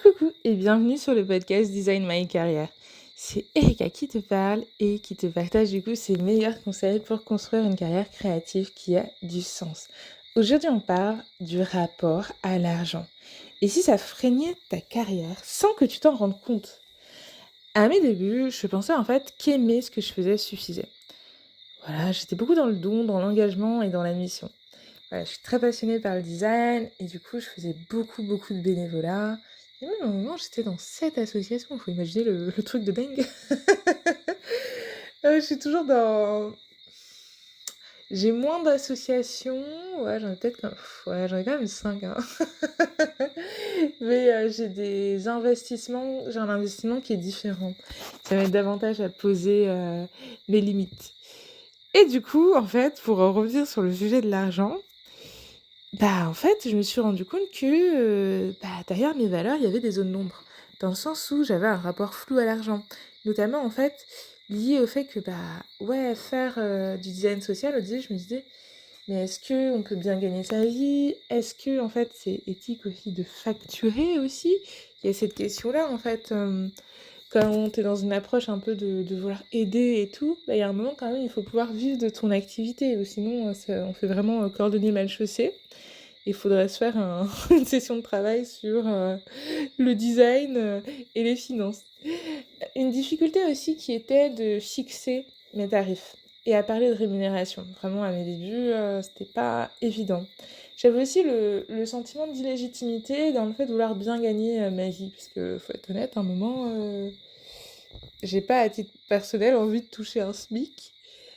Coucou et bienvenue sur le podcast Design My Career. C'est Erika qui te parle et qui te partage du coup ses meilleurs conseils pour construire une carrière créative qui a du sens. Aujourd'hui, on parle du rapport à l'argent. Et si ça freinait ta carrière sans que tu t'en rendes compte? À mes débuts, je pensais en fait qu'aimer ce que je faisais suffisait. Voilà, j'étais beaucoup dans le don, dans l'engagement et dans la mission. Voilà, je suis très passionnée par le design et du coup, je faisais beaucoup de bénévolat. Et même à un moment, j'étais dans 7 associations. Il faut imaginer le truc de dingue. Je suis toujours dans... J'ai moins d'associations. Ouais, j'en ai peut-être ouais, j'en ai quand même 5. Hein. Mais j'ai des investissements. J'ai un investissement qui est différent. Ça m'aide davantage à poser mes limites. Et du coup, en fait, pour en revenir sur le sujet de l'argent, bah, en fait, je me suis rendu compte que, derrière mes valeurs, il y avait des zones d'ombre. Dans le sens où j'avais un rapport flou à l'argent. Notamment, en fait, lié au fait que, ouais, faire du design social, au début, je me disais, mais est-ce qu'on peut bien gagner sa vie? Est-ce que, en fait, c'est éthique aussi de facturer aussi? Il y a cette question-là, en fait. Quand tu es dans une approche un peu de vouloir aider et tout, il y a un moment, quand même, il faut pouvoir vivre de ton activité. Ou sinon, on fait vraiment cordonnier mal chaussé. Il faudrait se faire une session de travail sur le design et les finances. Une difficulté aussi qui était de fixer mes tarifs et à parler de rémunération. Vraiment, à mes débuts, c'était pas évident. J'avais aussi le sentiment d'illégitimité dans le fait de vouloir bien gagner ma vie. Parce que, faut être honnête, à un moment, j'ai pas à titre personnel envie de toucher un SMIC.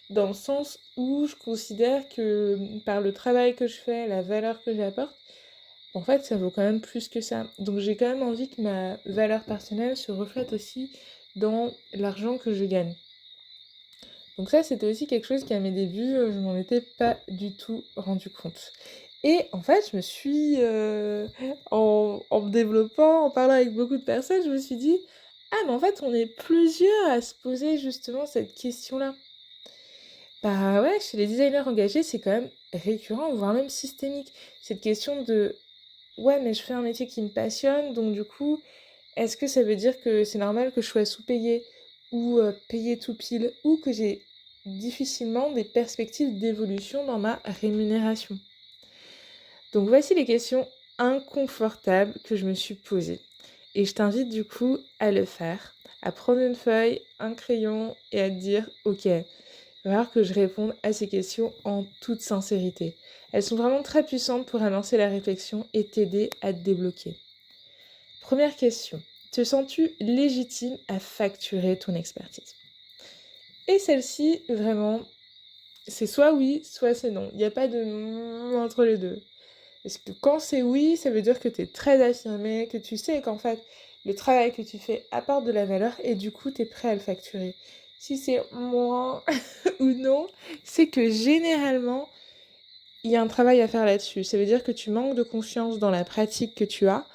Dans le sens où je considère que par le travail que je fais, la valeur que j'apporte, en fait, ça vaut quand même plus que ça. Donc j'ai quand même envie que ma valeur personnelle se reflète aussi dans l'argent que je gagne. Donc ça, c'était aussi quelque chose qui, à mes débuts, je m'en étais pas du tout rendu compte. Et en fait, je me suis, en me développant, en parlant avec beaucoup de personnes, je me suis dit, ah, mais en fait, on est plusieurs à se poser justement cette question-là. Bah ouais, chez les designers engagés, c'est quand même récurrent, voire même systémique. Cette question de ouais, mais je fais un métier qui me passionne, donc du coup, est-ce que ça veut dire que c'est normal que je sois sous-payée ou payée tout pile ou que j'ai difficilement des perspectives d'évolution dans ma rémunération? Donc voici les questions inconfortables que je me suis posées. Et je t'invite du coup à le faire, à prendre une feuille, un crayon et à te dire ok, il va falloir que je réponde à ces questions en toute sincérité. Elles sont vraiment très puissantes pour amorcer la réflexion et t'aider à te débloquer. Première question. Te sens-tu légitime à facturer ton expertise? Et celle-ci, vraiment, c'est soit oui, soit c'est non. Il n'y a pas de entre les deux. Parce que quand c'est oui, ça veut dire que tu es très affirmé, que tu sais qu'en fait, le travail que tu fais apporte de la valeur et du coup, tu es prêt à le facturer. Si c'est moi ou non, c'est que généralement, il y a un travail à faire là-dessus. Ça veut dire que tu manques de confiance dans la pratique que tu as,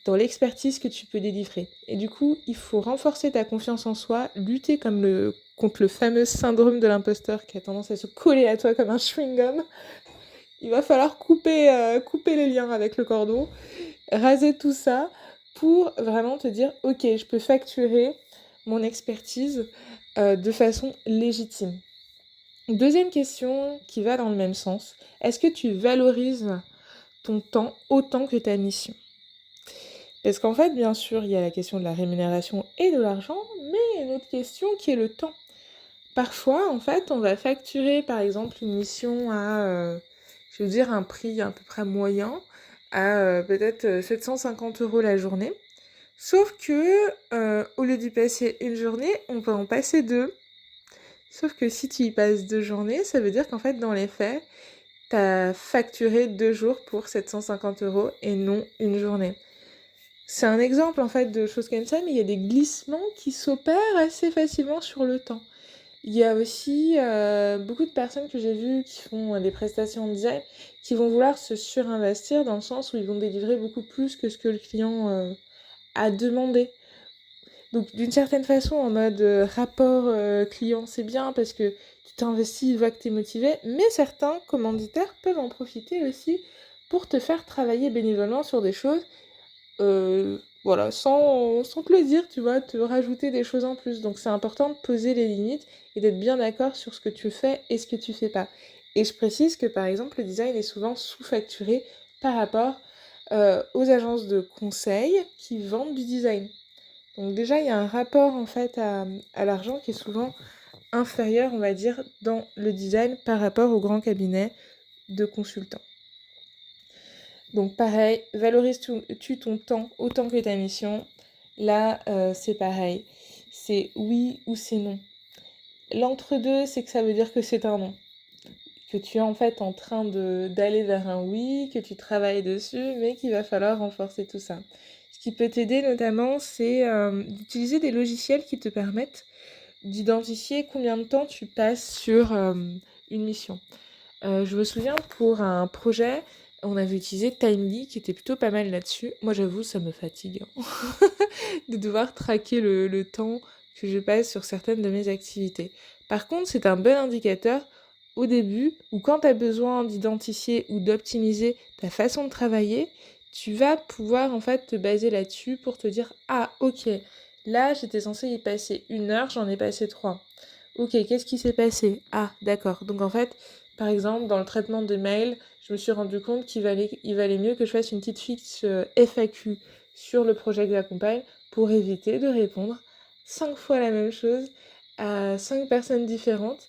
dans l'expertise que tu peux délivrer. Et du coup, il faut renforcer ta confiance en soi, lutter contre le fameux syndrome de l'imposteur qui a tendance à se coller à toi comme un chewing-gum. Il va falloir couper les liens avec le cordon, raser tout ça pour vraiment te dire ok, je peux facturer mon expertise de façon légitime. Deuxième question qui va dans le même sens, est-ce que tu valorises ton temps autant que ta mission? Parce qu'en fait, bien sûr, il y a la question de la rémunération et de l'argent, mais il y a une autre question qui est le temps. Parfois, en fait, on va facturer, par exemple, une mission à, je veux dire, un prix à peu près moyen, à peut-être 750 € la journée. Sauf que, au lieu d'y passer une journée, on va en passer deux. Sauf que si tu y passes 2 journées, ça veut dire qu'en fait, dans les faits, t'as facturé 2 jours pour 750 € et non une journée. C'est un exemple en fait de choses comme ça, mais il y a des glissements qui s'opèrent assez facilement sur le temps. Il y a aussi beaucoup de personnes que j'ai vues qui font des prestations de design qui vont vouloir se surinvestir dans le sens où ils vont délivrer beaucoup plus que ce que le client a demandé. Donc d'une certaine façon, en mode rapport client, c'est bien parce que tu t'investis, il voit que tu es motivé, mais certains commanditaires peuvent en profiter aussi pour te faire travailler bénévolement sur des choses Voilà, sans te le dire, tu vois, te rajouter des choses en plus. Donc c'est important de poser les limites et d'être bien d'accord sur ce que tu fais et ce que tu fais pas. Et je précise que par exemple, le design est souvent sous-facturé par rapport aux agences de conseil qui vendent du design. Donc déjà, il y a un rapport en fait à l'argent qui est souvent inférieur, on va dire, dans le design par rapport aux grands cabinets de consultants. Donc pareil, valorises-tu ton temps autant que ta mission? Là, c'est pareil. C'est oui ou c'est non. L'entre-deux, c'est que ça veut dire que c'est un non. Que tu es en fait en train d'aller vers un oui, que tu travailles dessus, mais qu'il va falloir renforcer tout ça. Ce qui peut t'aider notamment, c'est d'utiliser des logiciels qui te permettent d'identifier combien de temps tu passes sur une mission. Je me souviens pour un projet, on avait utilisé Timely qui était plutôt pas mal là-dessus. Moi j'avoue, ça me fatigue hein, de devoir traquer le temps que je passe sur certaines de mes activités. Par contre, c'est un bon indicateur au début ou quand tu as besoin d'identifier ou d'optimiser ta façon de travailler, tu vas pouvoir en fait te baser là-dessus pour te dire ah ok, là j'étais censée y passer 1 heure, j'en ai passé 3. Ok, qu'est-ce qui s'est passé? Ah d'accord, donc en fait par exemple, dans le traitement des mails, je me suis rendu compte qu'il valait mieux que je fasse une petite fiche FAQ sur le projet que j'accompagne pour éviter de répondre 5 fois la même chose à 5 personnes différentes,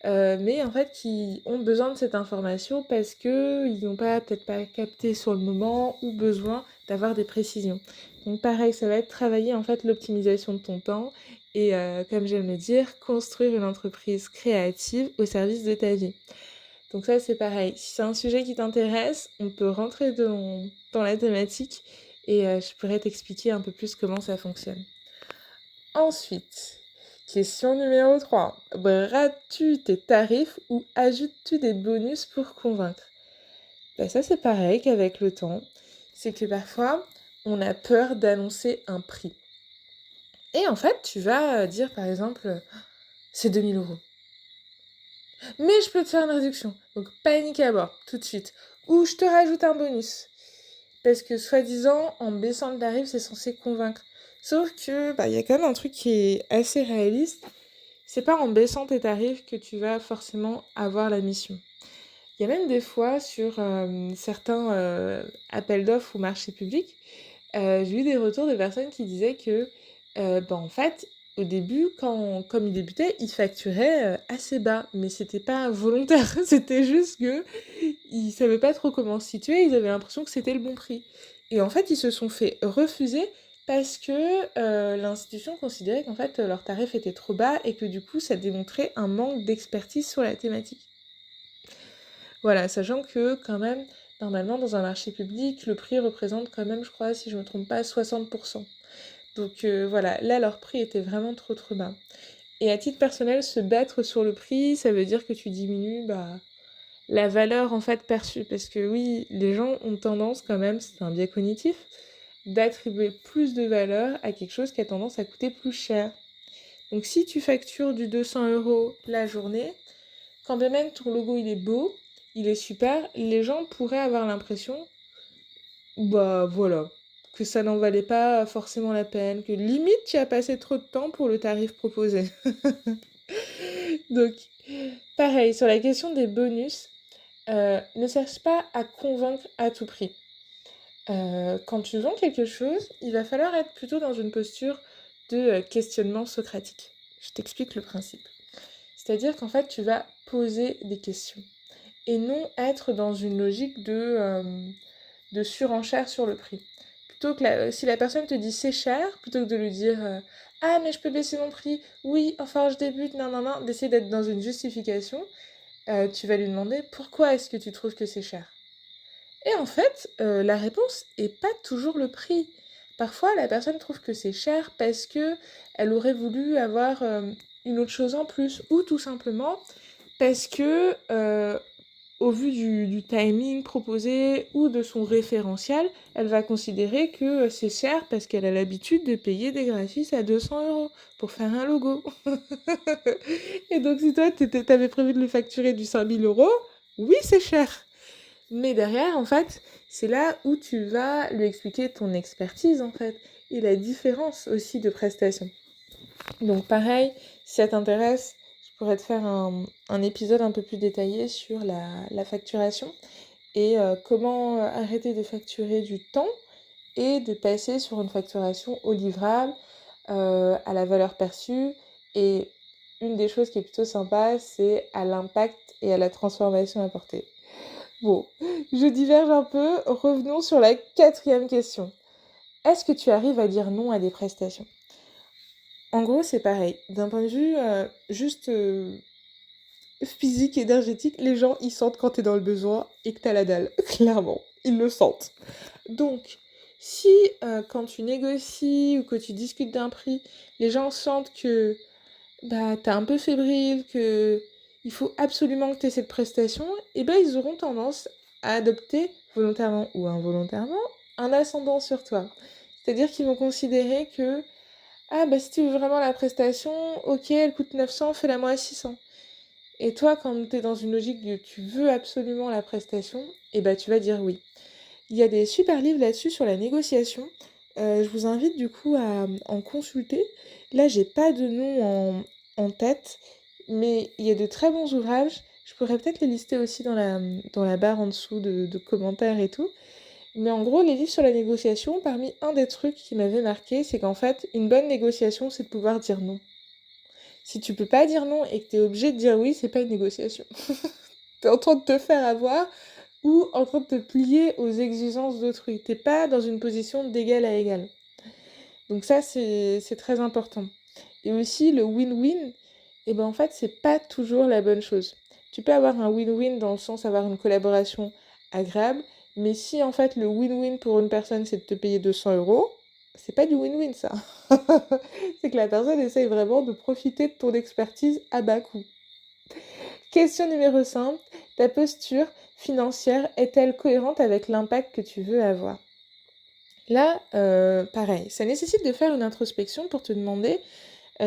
mais en fait qui ont besoin de cette information parce qu'ils n'ont peut-être pas capté sur le moment ou besoin d'avoir des précisions. Donc pareil, ça va être travailler en fait l'optimisation de ton temps et comme j'aime le dire, construire une entreprise créative au service de ta vie. Donc ça, c'est pareil. Si c'est un sujet qui t'intéresse, on peut rentrer dans la thématique et je pourrais t'expliquer un peu plus comment ça fonctionne. Ensuite, question numéro 3. Brades-tu tes tarifs ou ajoutes-tu des bonus pour convaincre? Ben ça, c'est pareil qu'avec le temps. C'est que parfois, on a peur d'annoncer un prix. Et en fait, tu vas dire par exemple, c'est 2 000 euros. Mais je peux te faire une réduction. Donc panique à bord, tout de suite. Ou je te rajoute un bonus. Parce que soi-disant, en baissant le tarif, c'est censé convaincre. Sauf que il y a quand même un truc qui est assez réaliste. C'est pas en baissant tes tarifs que tu vas forcément avoir la mission. Il y a même des fois sur certains appels d'offres ou marchés publics, j'ai eu des retours de personnes qui disaient que, en fait, au début, comme ils débutaient, ils facturaient assez bas, mais c'était pas volontaire, c'était juste que ils savaient pas trop comment se situer, ils avaient l'impression que c'était le bon prix. Et en fait, ils se sont fait refuser parce que l'institution considérait qu'en fait, leur tarif était trop bas et que du coup, ça démontrait un manque d'expertise sur la thématique. Voilà, sachant que quand même, normalement, dans un marché public, le prix représente quand même, je crois, si je me trompe pas, 60%. Donc voilà, là, leur prix était vraiment trop trop bas. Et à titre personnel, se battre sur le prix, ça veut dire que tu diminues la valeur en fait perçue. Parce que oui, les gens ont tendance quand même, c'est un biais cognitif, d'attribuer plus de valeur à quelque chose qui a tendance à coûter plus cher. Donc si tu factures du 200 € la journée, quand bien même ton logo il est beau, il est super, les gens pourraient avoir l'impression, voilà, que ça n'en valait pas forcément la peine, que limite tu as passé trop de temps pour le tarif proposé. Donc, pareil, sur la question des bonus, ne cherche pas à convaincre à tout prix. Quand tu vends quelque chose, il va falloir être plutôt dans une posture de questionnement socratique. Je t'explique le principe. C'est-à-dire qu'en fait, tu vas poser des questions et non être dans une logique de surenchère sur le prix. Plutôt que si la personne te dit c'est cher, plutôt que de lui dire ah mais je peux baisser mon prix, oui, enfin je débute, non, non, non, d'essayer d'être dans une justification, tu vas lui demander pourquoi est-ce que tu trouves que c'est cher. Et en fait, la réponse est pas toujours le prix. Parfois, la personne trouve que c'est cher parce que elle aurait voulu avoir une autre chose en plus, ou tout simplement parce que au vu du timing proposé ou de son référentiel, elle va considérer que c'est cher parce qu'elle a l'habitude de payer des graphistes à 200 € pour faire un logo. Et donc si toi t'avais prévu de lui facturer du 5 000 €, oui c'est cher. Mais derrière, en fait, c'est là où tu vas lui expliquer ton expertise en fait et la différence aussi de prestations. Donc pareil, si ça t'intéresse, je pourrais te faire un épisode un peu plus détaillé sur la facturation et comment arrêter de facturer du temps et de passer sur une facturation au livrable, à la valeur perçue. Et une des choses qui est plutôt sympa, c'est à l'impact et à la transformation apportée. Bon, je diverge un peu. Revenons sur la 4e question. Est-ce que tu arrives à dire non à des prestations ? En gros, c'est pareil. D'un point de vue juste physique, énergétique, les gens, ils sentent quand t'es dans le besoin et que t'as la dalle. Clairement, ils le sentent. Donc, si quand tu négocies ou que tu discutes d'un prix, les gens sentent que t'es un peu fébrile, que il faut absolument que tu aies cette prestation, et ben ils auront tendance à adopter, volontairement ou involontairement, un ascendant sur toi. C'est-à-dire qu'ils vont considérer que ah bah si tu veux vraiment la prestation, ok, elle coûte 900, fais-la moi à 600. Et toi, quand tu es dans une logique de tu veux absolument la prestation, et bah tu vas dire oui. Il y a des super livres là-dessus sur la négociation. Je vous invite du coup à en consulter. Là, j'ai pas de nom en tête, mais il y a de très bons ouvrages. Je pourrais peut-être les lister aussi dans la barre en dessous de commentaires et tout. Mais en gros, les livres sur la négociation, parmi un des trucs qui m'avait marqué, c'est qu'en fait, une bonne négociation, c'est de pouvoir dire non. Si tu peux pas dire non et que tu es obligé de dire oui, c'est pas une négociation. T'es en train de te faire avoir ou en train de te plier aux exigences d'autrui. T'es pas dans une position d'égal à égal. Donc ça, c'est très important. Et aussi, le win-win, et ben en fait, c'est pas toujours la bonne chose. Tu peux avoir un win-win dans le sens d'avoir une collaboration agréable, mais si en fait le win-win pour une personne, c'est de te payer 200 €, c'est pas du win-win ça. C'est que la personne essaye vraiment de profiter de ton expertise à bas coût. Question numéro 5. Ta posture financière est-elle cohérente avec l'impact que tu veux avoir ? Là, pareil, ça nécessite de faire une introspection pour te demander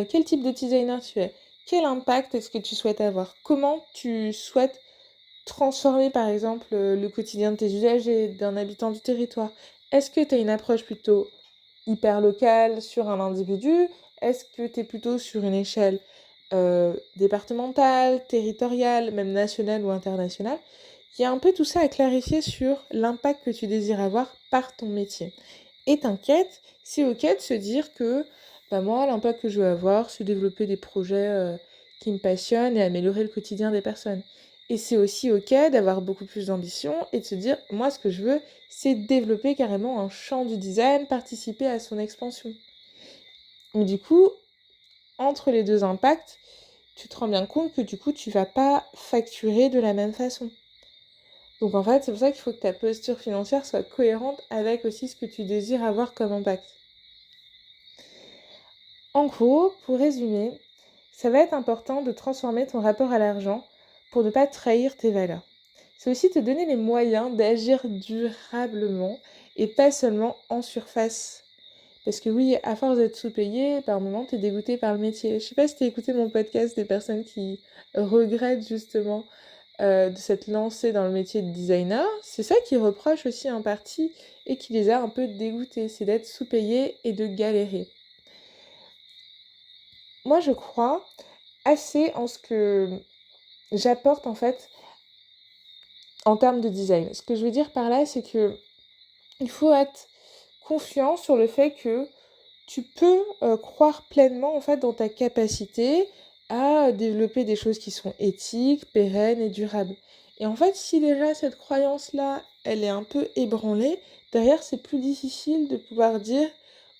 quel type de designer tu es. Quel impact est-ce que tu souhaites avoir ? Comment tu souhaites transformer, par exemple, le quotidien de tes usagers, d'un habitant du territoire ? Est-ce que tu as une approche plutôt hyper locale sur un individu ? Est-ce que tu es plutôt sur une échelle départementale, territoriale, même nationale ou internationale ? Il y a un peu tout ça à clarifier sur l'impact que tu désires avoir par ton métier. Et t'inquiète, c'est ok de se dire que moi, l'impact que je veux avoir, c'est développer des projets qui me passionnent et améliorer le quotidien des personnes. Et c'est aussi ok d'avoir beaucoup plus d'ambition et de se dire, moi, ce que je veux, c'est développer carrément un champ du design, participer à son expansion. Mais du coup, entre les deux impacts, tu te rends bien compte que du coup, tu vas pas facturer de la même façon. Donc en fait, c'est pour ça qu'il faut que ta posture financière soit cohérente avec aussi ce que tu désires avoir comme impact. En gros, pour résumer, ça va être important de transformer ton rapport à l'argent pour ne pas trahir tes valeurs. C'est aussi te donner les moyens d'agir durablement et pas seulement en surface. Parce que oui, à force d'être sous-payé, par moments, t'es dégoûté par le métier. Je sais pas si t'as écouté mon podcast des personnes qui regrettent justement de s'être lancées dans le métier de designer. C'est ça qu'ils reprochent aussi en partie et qui les a un peu dégoûtés, c'est d'être sous-payé et de galérer. Moi, je crois assez en ce que j'apporte en fait en termes de design. Ce que je veux dire par là, c'est que il faut être confiant sur le fait que tu peux croire pleinement en fait dans ta capacité à développer des choses qui sont éthiques, pérennes et durables. Et en fait, si déjà cette croyance-là, elle est un peu ébranlée, derrière, c'est plus difficile de pouvoir dire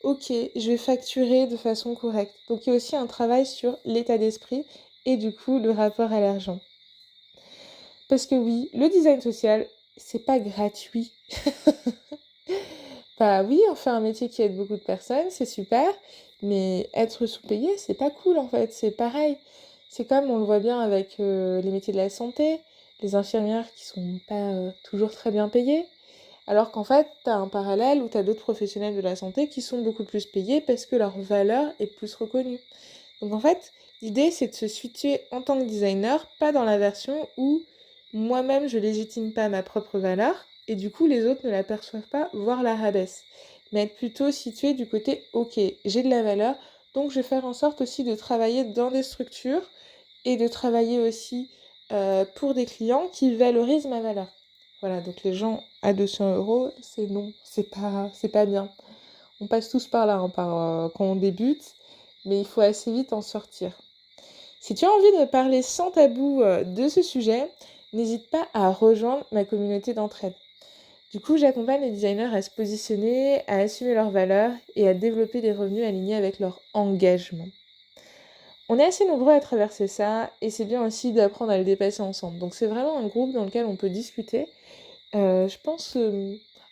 ok, je vais facturer de façon correcte. Donc il y a aussi un travail sur l'état d'esprit et du coup le rapport à l'argent. Parce que oui, le design social, c'est pas gratuit. Bah oui, on fait un métier qui aide beaucoup de personnes, c'est super, mais être sous-payé, c'est pas cool en fait, c'est pareil. C'est comme on le voit bien avec les métiers de la santé, les infirmières qui sont pas toujours très bien payées, alors qu'en fait, t'as un parallèle où t'as d'autres professionnels de la santé qui sont beaucoup plus payés parce que leur valeur est plus reconnue. Donc en fait, l'idée c'est de se situer en tant que designer, pas dans la version où moi-même je légitime pas ma propre valeur, et du coup les autres ne la perçoivent pas, voire la rabaissent. Mais être plutôt situé du côté ok, j'ai de la valeur, donc je vais faire en sorte aussi de travailler dans des structures et de travailler aussi pour des clients qui valorisent ma valeur. Voilà, donc les gens à 200 €, c'est non, c'est pas bien. On passe tous par là, hein, quand on débute, mais il faut assez vite en sortir. Si tu as envie de parler sans tabou de ce sujet, n'hésite pas à rejoindre ma communauté d'entraide. Du coup, j'accompagne les designers à se positionner, à assumer leurs valeurs et à développer des revenus alignés avec leur engagement. On est assez nombreux à traverser ça et c'est bien aussi d'apprendre à le dépasser ensemble. Donc c'est vraiment un groupe dans lequel on peut discuter. Je pense,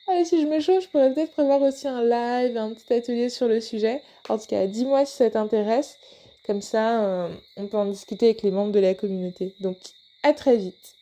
allez, si je me chauffe, je pourrais peut-être prévoir aussi un live, un petit atelier sur le sujet. En tout cas, dis-moi si ça t'intéresse. Comme ça, on peut en discuter avec les membres de la communauté. Donc, à très vite.